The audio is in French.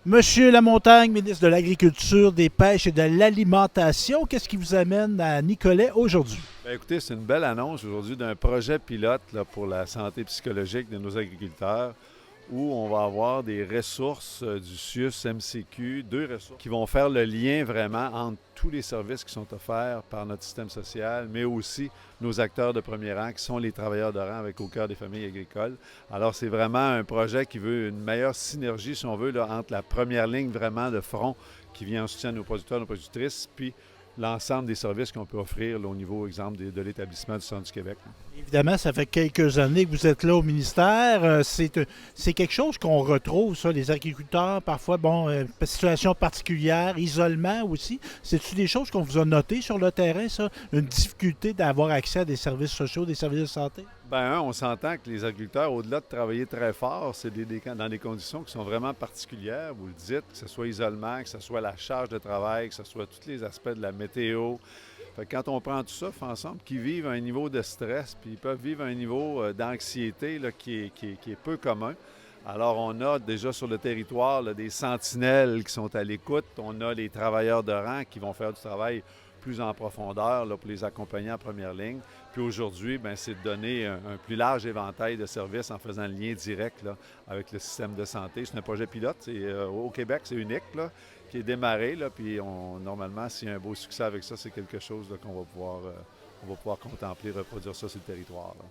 Monsieur Lamontagne, ministre de l'Agriculture, des Pêches et de l'Alimentation, qu'est-ce qui vous amène à Nicolet aujourd'hui? Bien, écoutez, c'est une belle annonce aujourd'hui d'un projet pilote là, pour la santé psychologique de nos agriculteurs où on va avoir des ressources du CIUS MCQ, deux ressources qui vont faire le lien vraiment entre tous les services qui sont offerts par notre système social, mais aussi nos acteurs de premier rang qui sont les travailleurs de rang avec au cœur des familles agricoles. Alors, c'est vraiment un projet qui veut une meilleure synergie, si on veut, là, entre la première ligne vraiment de front qui vient en soutien à nos producteurs, nos productrices, puis l'ensemble des services qu'on peut offrir là, au niveau, exemple, de l'établissement du Centre du Québec. Évidemment, ça fait quelques années que vous êtes là au ministère. C'est quelque chose qu'on retrouve, ça, les agriculteurs, parfois, bon, situation particulière, isolement aussi. C'est-tu des choses qu'on vous a notées sur le terrain, ça? Une difficulté d'avoir accès à des services sociaux, des services de santé? Bien, on s'entend que les agriculteurs, au-delà de travailler très fort, c'est dans des conditions qui sont vraiment particulières. Vous le dites, que ce soit isolement, que ce soit la charge de travail, que ce soit tous les aspects de la météo. Fait que quand on prend tout ça, fait ensemble qu'ils vivent un niveau de stress, puis ils peuvent vivre un niveau d'anxiété là, qui est peu commun. Alors, on a déjà sur le territoire là, des sentinelles qui sont à l'écoute. On a les travailleurs de rang qui vont faire du travail plus en profondeur là, pour les accompagner en première ligne. Puis aujourd'hui, bien, c'est de donner un plus large éventail de services en faisant le lien direct là, avec le système de santé. C'est un projet pilote. Au Québec, c'est unique, là, qui est démarré. Là, puis normalement, s'il y a un beau succès avec ça, c'est quelque chose là, qu'on va pouvoir contempler, reproduire ça sur le territoire. Là.